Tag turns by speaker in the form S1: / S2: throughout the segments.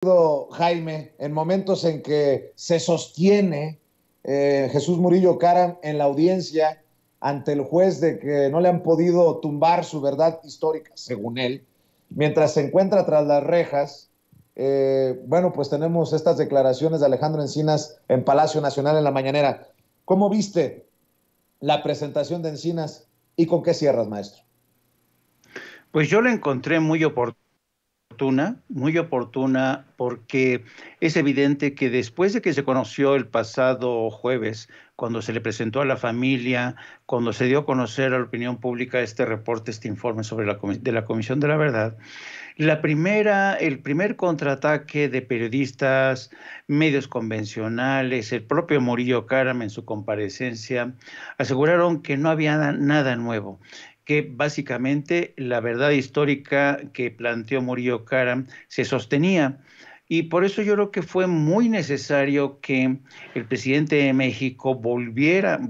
S1: Jaime, en momentos en que se sostiene Jesús Murillo Caram en la audiencia ante el juez de que no le han podido tumbar su verdad histórica, según él, mientras se encuentra tras las rejas. Bueno, pues tenemos estas declaraciones de Alejandro Encinas en Palacio Nacional en la mañanera. ¿Cómo viste la presentación de Encinas y con qué cierras, maestro?
S2: Pues yo la encontré muy oportuna, porque es evidente que después de que se conoció el pasado jueves, cuando se le presentó a la familia, cuando se dio a conocer a la opinión pública este reporte, este informe sobre de la Comisión de la Verdad, el primer contraataque de periodistas, medios convencionales, el propio Murillo Karam en su comparecencia, aseguraron que no había nada nuevo, que básicamente la verdad histórica que planteó Murillo Karam se sostenía. Y por eso yo creo que fue muy necesario que el presidente de México volviera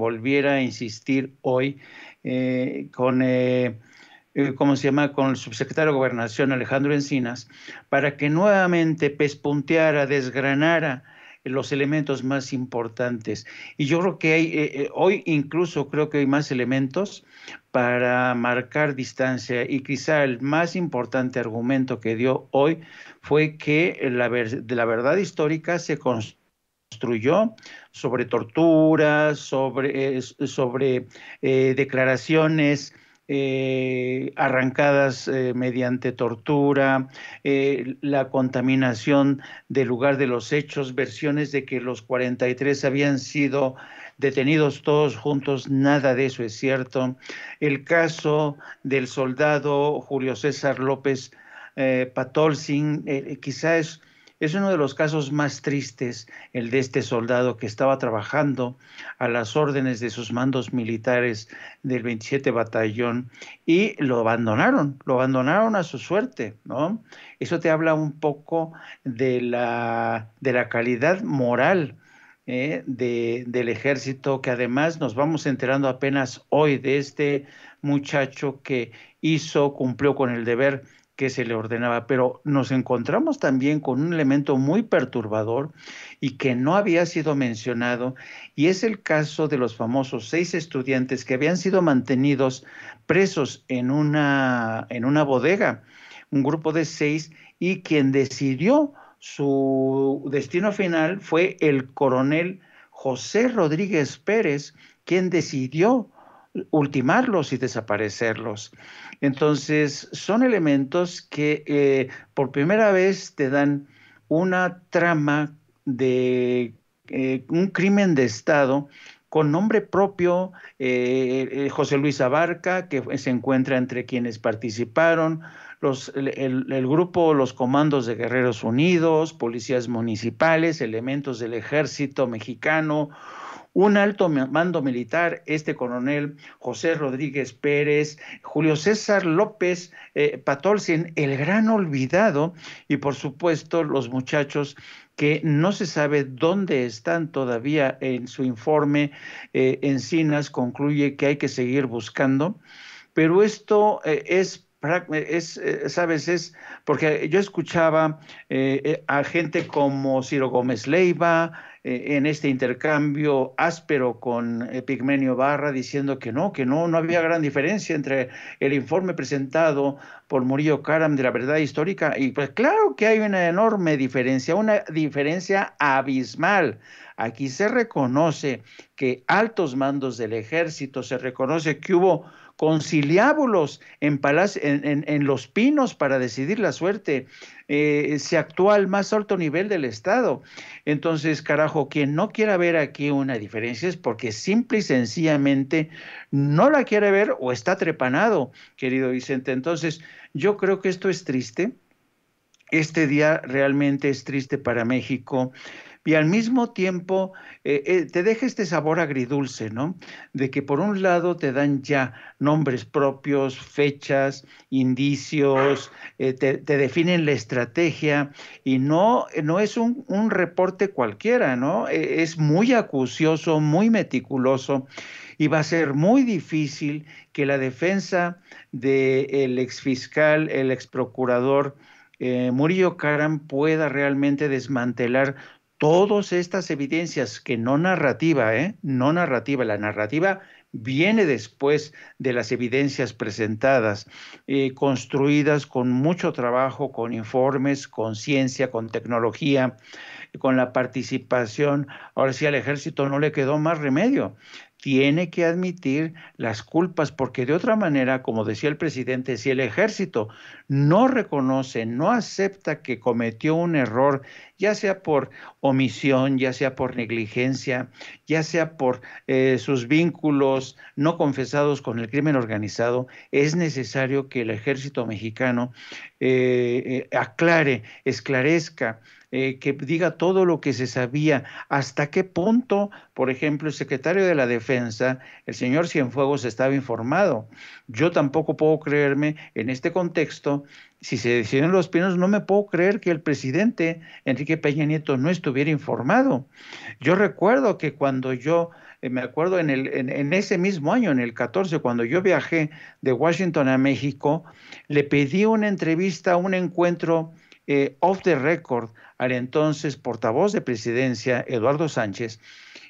S2: a insistir hoy con ¿cómo se llama?, con el subsecretario de Gobernación, Alejandro Encinas, para que nuevamente pespunteara, desgranara los elementos más importantes. Y yo creo que hoy incluso creo que hay más elementos para marcar distancia, y quizá el más importante argumento que dio hoy fue que de la verdad histórica se construyó sobre torturas, sobre declaraciones arrancadas mediante tortura, la contaminación del lugar de los hechos, versiones de que los 43 habían sido detenidos todos juntos, nada de eso es cierto. El caso del soldado Julio César López Patolzin, quizá es uno de los casos más tristes, el de este soldado que estaba trabajando a las órdenes de sus mandos militares del 27 Batallón, y lo abandonaron a su suerte, ¿no? Eso te habla un poco de la calidad moral del ejército, que además nos vamos enterando apenas hoy de este muchacho que cumplió con el deber que se le ordenaba. Pero nos encontramos también con un elemento muy perturbador y que no había sido mencionado, y es el caso de los famosos 6 estudiantes que habían sido mantenidos presos en una bodega, un grupo de 6, y quien decidió su destino final fue el coronel José Rodríguez Pérez, quien decidió ultimarlos y desaparecerlos. Entonces, son elementos que por primera vez te dan una trama de un crimen de Estado con nombre propio. José Luis Abarca, que se encuentra entre quienes participaron, el grupo, los comandos de Guerreros Unidos, policías municipales, elementos del ejército mexicano, un alto mando militar, este coronel José Rodríguez Pérez, Julio César López Patolcin, el gran olvidado, y por supuesto los muchachos que no se sabe dónde están todavía. En su informe, Encinas concluye que hay que seguir buscando, pero esto sabes, es porque yo escuchaba a gente como Ciro Gómez Leiva en este intercambio áspero con Pigmenio Barra, diciendo que no había gran diferencia entre el informe presentado por Murillo Karam de la verdad histórica. Y pues claro que hay una enorme diferencia, una diferencia abismal. Aquí se reconoce que altos mandos del ejército, se reconoce que hubo conciliábulos en Los Pinos para decidir la suerte. Se actúa al más alto nivel del Estado. Entonces, carajo, quien no quiera ver aquí una diferencia es porque simple y sencillamente no la quiere ver o está trepanado, querido Vicente. Entonces, yo creo que esto es triste. Este día realmente es triste para México, y al mismo tiempo te deja este sabor agridulce, ¿no? De que por un lado te dan ya nombres propios, fechas, indicios, te definen la estrategia, y no es un reporte cualquiera, ¿no? Es muy acucioso, muy meticuloso, y va a ser muy difícil que la defensa del exfiscal, el exprocurador Murillo Karam pueda realmente desmantelar todas estas evidencias, que no narrativa, no narrativa, la narrativa viene después de las evidencias presentadas, construidas con mucho trabajo, con informes, con ciencia, con tecnología, con la participación. Ahora sí, al ejército no le quedó más remedio. Tiene que admitir las culpas, porque de otra manera, como decía el presidente, si el ejército no reconoce, no acepta que cometió un error, ya sea por omisión, ya sea por negligencia, ya sea por sus vínculos no confesados con el crimen organizado, es necesario que el ejército mexicano aclare, esclarezca, que diga todo lo que se sabía, hasta qué punto, por ejemplo, el secretario de la Defensa, el señor Cienfuegos, estaba informado. Yo tampoco puedo creerme en este contexto, si se decidieron Los Pinos, no me puedo creer que el presidente Enrique Peña Nieto no estuviera informado. Yo recuerdo que cuando yo, me acuerdo en ese mismo año, en el 14, cuando yo viajé de Washington a México, le pedí una entrevista, un encuentro off the record al entonces portavoz de presidencia, Eduardo Sánchez,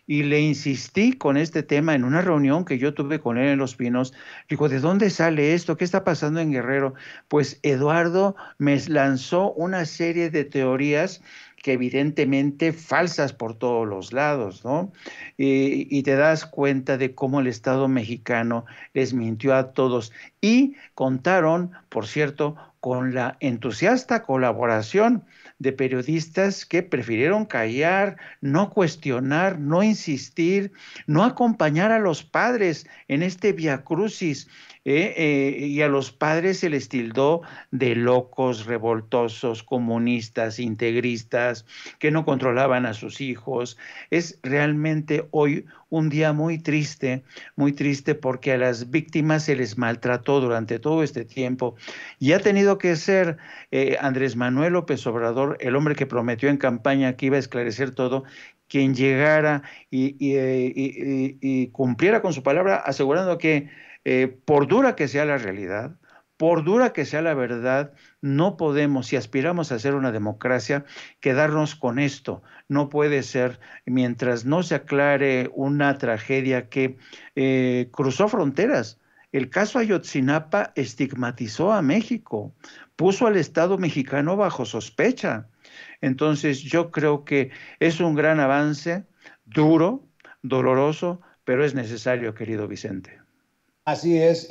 S2: y le insistí con este tema en una reunión que yo tuve con él en Los Pinos. Digo, ¿de dónde sale esto? ¿Qué está pasando en Guerrero? Pues Eduardo me lanzó una serie de teorías que evidentemente falsas por todos los lados, ¿no? Y te das cuenta de cómo el Estado mexicano les mintió a todos. Y contaron, por cierto, con la entusiasta colaboración de periodistas que prefirieron callar, no cuestionar, no insistir, no acompañar a los padres en este viacrucis. Y a los padres se les tildó de locos, revoltosos, comunistas, integristas, que no controlaban a sus hijos. Es realmente hoy un día muy triste porque a las víctimas se les maltrató durante todo este tiempo y ha tenido que ser Andrés Manuel López Obrador, el hombre que prometió en campaña que iba a esclarecer todo, quien llegara y cumpliera con su palabra, asegurando que por dura que sea la realidad, por dura que sea la verdad, no podemos, si aspiramos a ser una democracia, quedarnos con esto. No puede ser, mientras no se aclare una tragedia que cruzó fronteras. El caso Ayotzinapa estigmatizó a México, puso al Estado mexicano bajo sospecha. Entonces, yo creo que es un gran avance, duro, doloroso, pero es necesario, querido Vicente.
S1: Así es.